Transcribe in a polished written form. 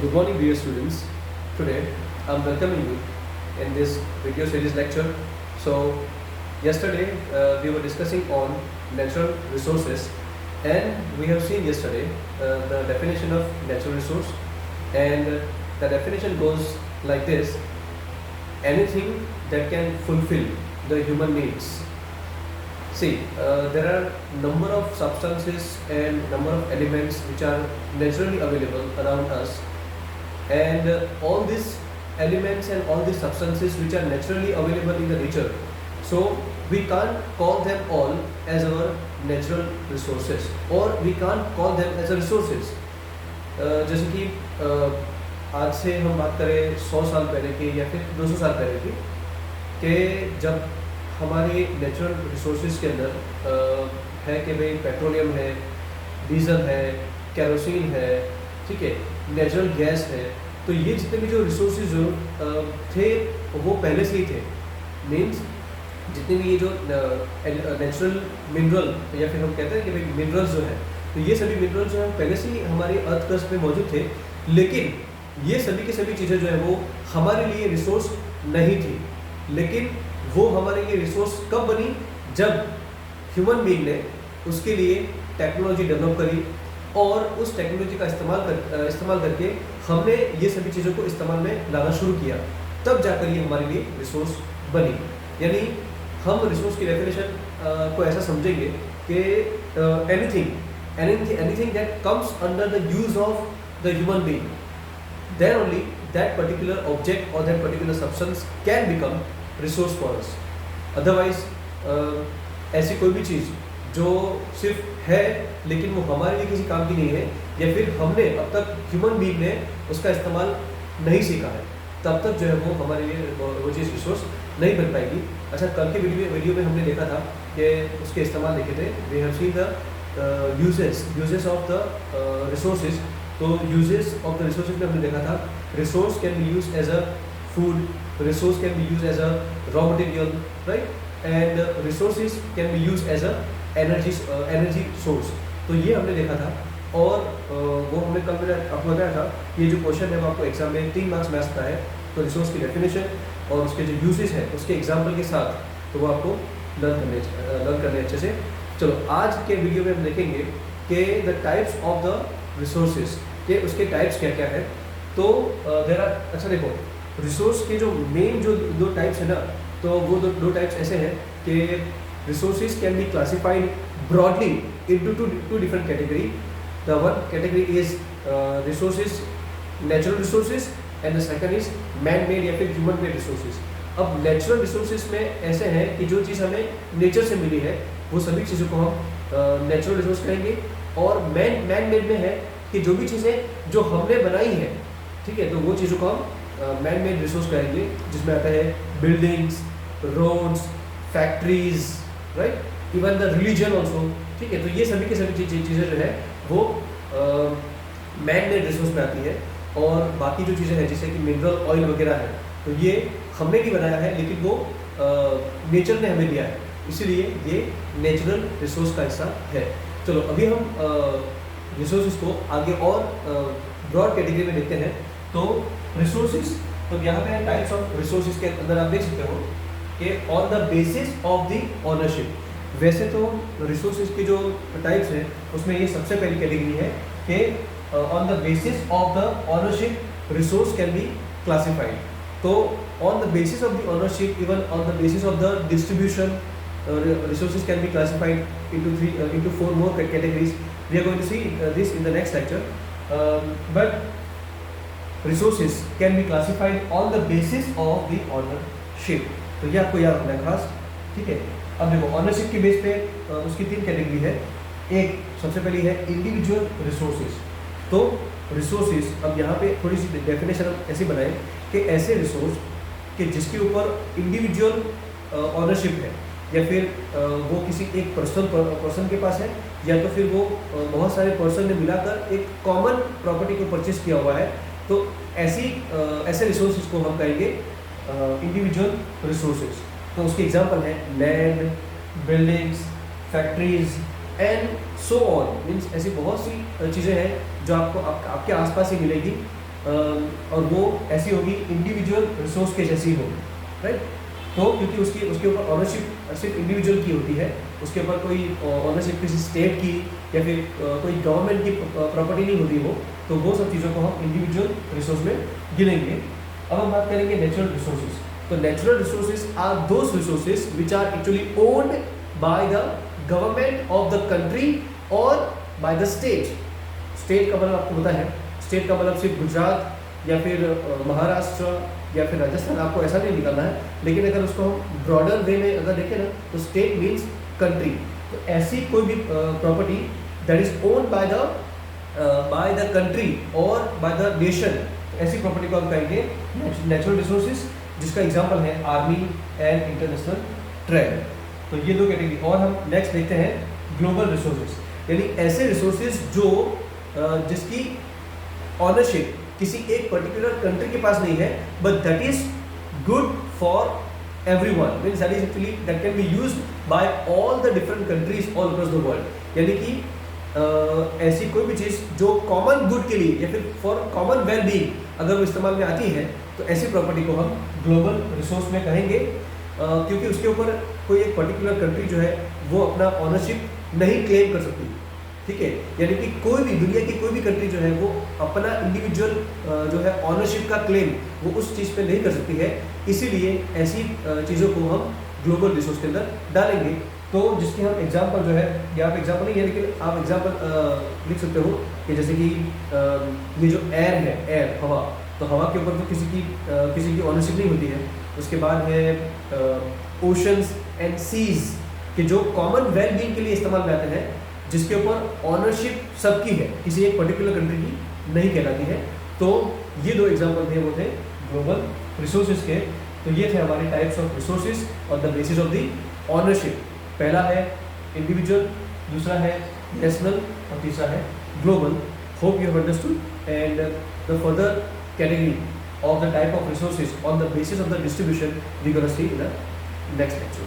Good morning, dear students. Today, I'm welcoming you in this video series lecture. So, yesterday we were discussing on natural resources, and we have seen yesterday the definition of natural resource, and the definition goes like this: anything that can fulfill the human needs. See, there are number of substances and number of elements which are naturally available around us, and all these elements and all these substances which are naturally available in the nature, so we can't call them all as our natural resources, or we can't call them as a resources. जैसे कि आज से हम बात करें 100 साल पहले की या फिर 200 साल पहले की, कि जब हमारे नेचुरल रिसोर्सेज के अंदर है कि भाई पेट्रोलियम है, डीजल है, केरोसिन है, ठीक है, नेचुरल गैस है, तो ये जितने भी जो रिसोर्सेज जो थे वो पहले से ही थे। मीन्स जितने भी ये जो नेचुरल मिनरल या फिर हम कहते हैं कि भाई मिनरल्स जो है, तो ये सभी मिनरल्स जो है पहले से ही हमारे अर्थ क्रस्ट में मौजूद थे, लेकिन ये सभी की सभी चीज़ें जो है वो हमारे लिए रिसोर्स नहीं थी। लेकिन वो हमारे लिए रिसोर्स कब बनी? जब ह्यूमन बीइंग ने उसके लिए टेक्नोलॉजी डेवलप करी, और उस टेक्नोलॉजी का इस्तेमाल करके हमने ये सभी चीज़ों को इस्तेमाल में लाना शुरू किया, तब जाकर ये हमारे लिए रिसोर्स बनी। यानी हम रिसोर्स की डेफिनेशन को ऐसा समझेंगे कि anything that comes under the use of the human being, then only that particular object or that particular substance can become resource for us. Otherwise ऐसी कोई भी चीज़ जो सिर्फ है लेकिन वो हमारे लिए किसी काम की नहीं है, या फिर हमने अब तक ह्यूमन बीइंग ने उसका इस्तेमाल नहीं सीखा है, तब तक जो है वो हमारे लिए वो चीज़ रिसोर्स नहीं बन पाएगी। अच्छा, कल के वीडियो में हमने देखा था कि उसके इस्तेमाल देखे थे। We have seen the uses of the resources. तो यूजेस ऑफ द रिसोर्सेज में हमने देखा था resource can be use as a food, resource can be use as a raw material, right, and resources can be use as a energy source. तो ये हमने देखा था, और वो हमने कल मैंने आपको बताया था, ये जो क्वेश्चन है वो आपको एग्जाम में 3 मार्क्स में आ सकता है। तो रिसोर्स की डेफिनेशन और उसके जो यूजेस है उसके एग्जाम्पल के साथ, तो वो आपको लर्न करने अच्छे से। चलो, आज के वीडियो में हम देखेंगे कि the types of the resources के उसके टाइप्स क्या क्या है। तो देयर आर, अच्छा देखो, रिसोर्स के जो मेन जो दो टाइप्स है ना, तो वो दो टाइप्स ऐसे हैं कि resources can be classified broadly into two different category. The one category is resources, natural resources, and the second is man made या फिर ह्यूमन मेड रिसोर्सेज। अब नेचुरल रिसोर्सेज में ऐसे हैं कि जो चीज़ हमें नेचर से मिली है वो सभी चीज़ों को हम नेचुरल रिसोर्स कहेंगे, और मैन मेड में है कि जो भी चीज़ें जो हमने बनाई है, ठीक है, तो वो चीज़ों को हम मैन मेड रिसोर्स कहेंगे, जिसमें आता है buildings, roads, factories, right, even the religion also, ठीक है। तो ये सभी की सभी चीज़ें जो है वो मैन मेड रिसोर्स में आती है। और बाकी जो चीज़ें हैं जैसे कि मिनरल ऑयल वगैरह है, तो ये हमने नहीं बनाया है, लेकिन वो नेचर ने हमें दिया है, इसीलिए ये नेचुरल रिसोर्स का हिस्सा है। चलो, अभी हम रिसोर्सेज को आगे और ब्रॉड कैटेगरी में देखते हैं। तो रिसोर्सेज, तो यहाँ पे टाइप्स ऑफ रिसोर्सेज के अंदर आप देख सकते हो कि on the basis of the ownership. वैसे तो रिसोर्सेज की जो टाइप्स हैं उसमें ये सबसे पहली कैटेगरी है कि on the basis of the ownership resource can be classified. तो on the basis of the ownership, even on the basis of the distribution, resources can be classified into 4 more categories. We are going to see this in the next lecture. But resources can be classified on the basis of the ownership. तो ये आपको याद रखना है खास, ठीक है। अब देखो, ऑनरशिप के बेस पे उसकी 3 कैटेगरी है। एक सबसे पहली है इंडिविजुअल रिसोर्सेज। तो रिसोर्सेज, अब यहाँ पे थोड़ी सी डेफिनेशन ऐसी बनाए कि ऐसे रिसोर्स कि जिसके ऊपर इंडिविजुअल ऑनरशिप है, या फिर वो किसी एक पर्सन के पास है, या तो फिर वो बहुत सारे पर्सन ने मिलाकर एक कॉमन प्रॉपर्टी को परचेज किया हुआ है। तो ऐसे रिसोर्सेज को हम कहेंगे इंडिविजुअल रिसोर्सेज। तो उसके एग्जांपल है land, buildings, factories and so on. Means ऐसी बहुत सी चीज़ें हैं जो आपको आपके आसपास ही मिलेगी, और वो ऐसी होगी इंडिविजुअल रिसोर्स के जैसी होगी, राइट। तो क्योंकि उसके ऊपर ऑनरशिप सिर्फ इंडिविजुअल की होती है, उसके ऊपर कोई ऑनरशिप किसी स्टेट की या फिर कोई गवर्नमेंट की प्रॉपर्टी नहीं होती वो, तो वो सब चीज़ों को हम इंडिविजुअल रिसोर्स में गिनेंगे। अब हम बात करेंगे नेचुरल रिसोर्सेज। तो natural resources are those resources which are actually owned by the government of the country और बाय द स्टेट। स्टेट का मतलब आपको पता है, स्टेट का मतलब सिर्फ गुजरात या फिर महाराष्ट्र या फिर राजस्थान, आपको ऐसा नहीं निकालना है। लेकिन अगर उसको हम ब्रॉडर वे में अगर देखें ना, तो स्टेट मीन्स कंट्री। तो ऐसी कोई भी property that is owned by the country और बाय द नेशन, ऐसी प्रॉपर्टी को हम कहेंगे नेचुरल रिसोर्सेज, जिसका एग्जांपल है आर्मी एंड इंटरनेशनल ट्रेड। तो ये दो कैटेगरी। और हम नेक्स्ट देखते हैं ग्लोबल रिसोर्सेज, यानी ऐसे रिसोर्सेज जो जिसकी ऑनरशिप किसी एक पर्टिकुलर कंट्री के पास नहीं है, but that is good for everyone, means that is actually that can be used by all the different countries all across the world. यानी कि ऐसी कोई भी चीज़ जो कॉमन गुड के लिए या फिर फॉर कॉमन वेल बीइंग अगर वो इस्तेमाल में आती है, तो ऐसी प्रॉपर्टी को हम ग्लोबल रिसोर्स में कहेंगे, क्योंकि उसके ऊपर कोई एक पर्टिकुलर कंट्री जो है वो अपना ऑनरशिप नहीं क्लेम कर सकती, ठीक है। यानी कि कोई भी दुनिया की कोई भी कंट्री जो है वो अपना इंडिविजुअल जो है ऑनरशिप का क्लेम वो उस चीज़ पे नहीं कर सकती है, इसीलिए ऐसी चीज़ों को हम ग्लोबल रिसोर्स के अंदर डालेंगे। तो जिसकी हम एग्जांपल जो है, यहाँ पे एग्जांपल नहीं है लेकिन आप एग्जांपल लिख सकते हो कि जैसे कि ये जो एयर है, एयर हवा, तो हवा के ऊपर तो किसी की ऑनरशिप नहीं होती है। उसके बाद है ओशंस एंड सीज के जो कॉमन वेल बीइंग के लिए इस्तेमाल में आते हैं, जिसके ऊपर ऑनरशिप सबकी है, किसी एक पर्टिकुलर कंट्री की नहीं कहलाती है। तो ये दो एग्जांपल थे, वो थे ग्लोबल रिसोर्सेज के। तो ये थे हमारे टाइप्स ऑफ रिसोर्सेज और the basis of the ownership. पहला है इंडिविजुअल, दूसरा है नेशनल और तीसरा है global. Hope you have understood and the further category of the type of resources on the basis of the distribution we're going to see in the next lecture.